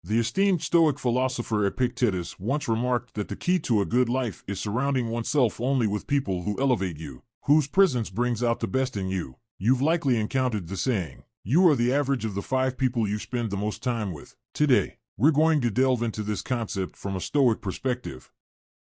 The esteemed Stoic philosopher Epictetus once remarked that the key to a good life is surrounding oneself only with people who elevate you, whose presence brings out the best in you. You've likely encountered the saying, "You are the average of the 5 people you spend the most time with." Today, we're going to delve into this concept from a Stoic perspective.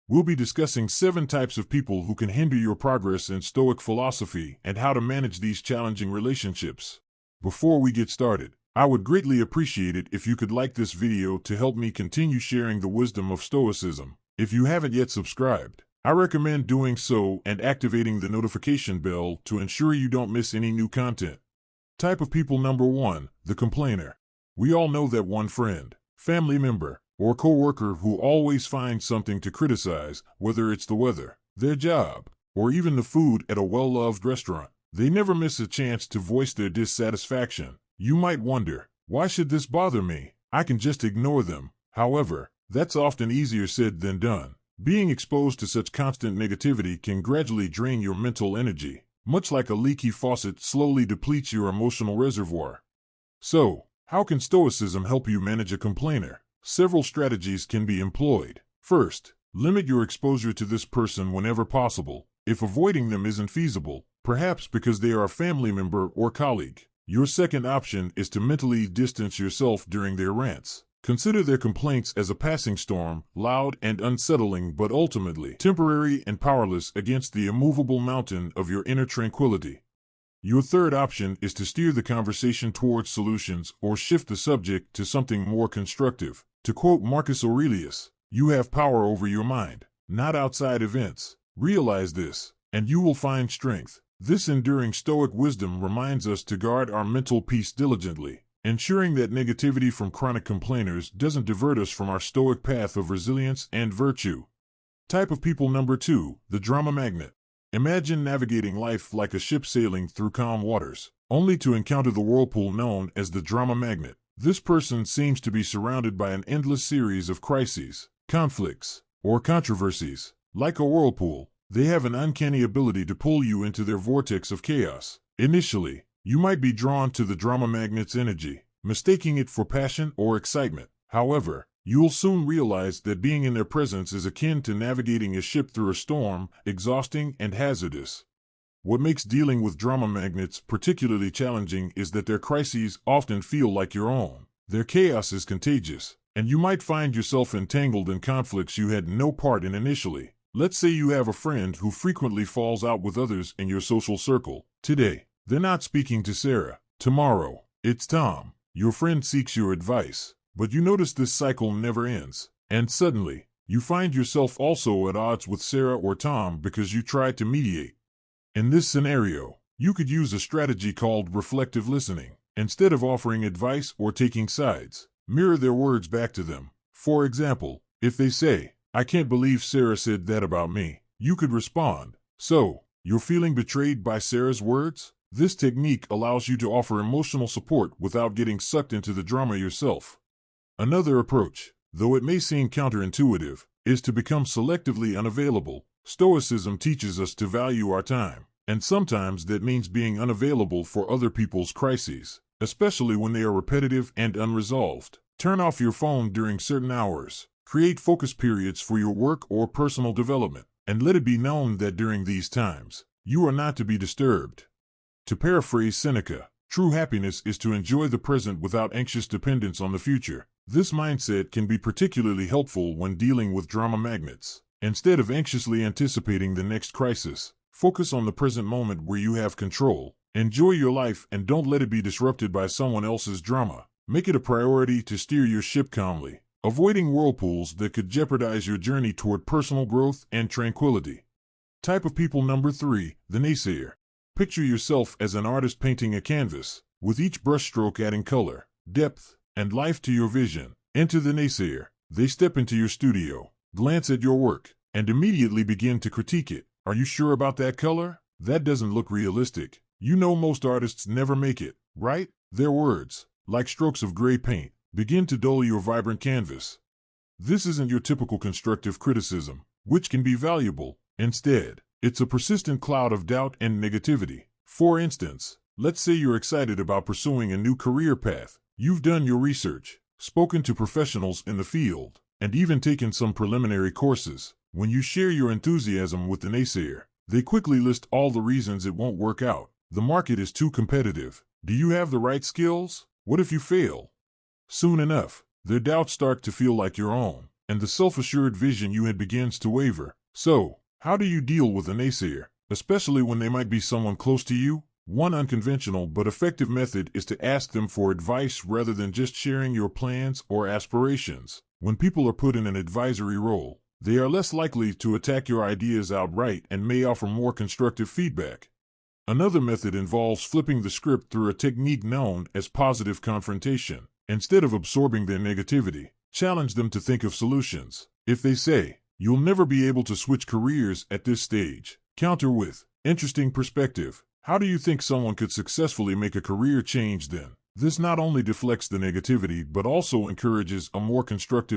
We'll be discussing 7 types of people who can hinder your progress in Stoic philosophy and how to manage these challenging relationships. Before we get started, I would greatly appreciate it if you could like this video to help me continue sharing the wisdom of Stoicism. If you haven't yet subscribed, I recommend doing so and activating the notification bell to ensure you don't miss any new content. Type of people number 1, the complainer. We all know that one friend, family member, or coworker who always finds something to criticize, whether it's the weather, their job, or even the food at a well-loved restaurant. They never miss a chance to voice their dissatisfaction. You might wonder, why should this bother me? I can just ignore them. However, that's often easier said than done. Being exposed to such constant negativity can gradually drain your mental energy, much like a leaky faucet slowly depletes your emotional reservoir. So, how can Stoicism help you manage a complainer? Several strategies can be employed. First, limit your exposure to this person whenever possible. If avoiding them isn't feasible, perhaps because they are a family member or colleague, your second option is to mentally distance yourself during their rants. Consider their complaints as a passing storm, loud and unsettling but ultimately temporary and powerless against the immovable mountain of your inner tranquility. Your third option is to steer the conversation towards solutions or shift the subject to something more constructive. To quote Marcus Aurelius, "You have power over your mind, not outside events. Realize this, and you will find strength." This enduring Stoic wisdom reminds us to guard our mental peace diligently, ensuring that negativity from chronic complainers doesn't divert us from our Stoic path of resilience and virtue. Type of people number 2, the drama magnet. Imagine navigating life like a ship sailing through calm waters, only to encounter the whirlpool known as the drama magnet. This person seems to be surrounded by an endless series of crises, conflicts, or controversies. Like a whirlpool, they have an uncanny ability to pull you into their vortex of chaos. Initially, you might be drawn to the drama magnet's energy, mistaking it for passion or excitement. However, you'll soon realize that being in their presence is akin to navigating a ship through a storm, exhausting and hazardous. What makes dealing with drama magnets particularly challenging is that their crises often feel like your own. Their chaos is contagious, and you might find yourself entangled in conflicts you had no part in initially. Let's say you have a friend who frequently falls out with others in your social circle. Today, they're not speaking to Sarah. Tomorrow, it's Tom. Your friend seeks your advice, but you notice this cycle never ends. And suddenly, you find yourself also at odds with Sarah or Tom because you tried to mediate. In this scenario, you could use a strategy called reflective listening. Instead of offering advice or taking sides, mirror their words back to them. For example, if they say, "I can't believe Sarah said that about me," you could respond, "So, you're feeling betrayed by Sarah's words?" This technique allows you to offer emotional support without getting sucked into the drama yourself. Another approach, though it may seem counterintuitive, is to become selectively unavailable. Stoicism teaches us to value our time, and sometimes that means being unavailable for other people's crises, especially when they are repetitive and unresolved. Turn off your phone during certain hours. Create focus periods for your work or personal development, and let it be known that during these times, you are not to be disturbed. To paraphrase Seneca, true happiness is to enjoy the present without anxious dependence on the future. This mindset can be particularly helpful when dealing with drama magnets. Instead of anxiously anticipating the next crisis, focus on the present moment where you have control. Enjoy your life and don't let it be disrupted by someone else's drama. Make it a priority to steer your ship calmly, avoiding whirlpools that could jeopardize your journey toward personal growth and tranquility. Type of people number 3, the naysayer. Picture yourself as an artist painting a canvas, with each brushstroke adding color, depth, and life to your vision. Enter the naysayer. They step into your studio, glance at your work, and immediately begin to critique it. "Are you sure about that color? That doesn't look realistic. You know most artists never make it, right?" Their words, like strokes of gray paint, begin to dull your vibrant canvas. This isn't your typical constructive criticism, which can be valuable. Instead, it's a persistent cloud of doubt and negativity. For instance, let's say you're excited about pursuing a new career path. You've done your research, spoken to professionals in the field, and even taken some preliminary courses. When you share your enthusiasm with the naysayer, they quickly list all the reasons it won't work out. The market is too competitive. Do you have the right skills? What if you fail? Soon enough, their doubts start to feel like your own, and the self-assured vision you had begins to waver. So, how do you deal with a naysayer, especially when they might be someone close to you? One unconventional but effective method is to ask them for advice rather than just sharing your plans or aspirations. When people are put in an advisory role, they are less likely to attack your ideas outright and may offer more constructive feedback. Another method involves flipping the script through a technique known as positive confrontation. Instead of absorbing their negativity, challenge them to think of solutions. If they say, "You'll never be able to switch careers at this stage," counter with, "Interesting perspective. How do you think someone could successfully make a career change then?" This not only deflects the negativity but also encourages a more constructive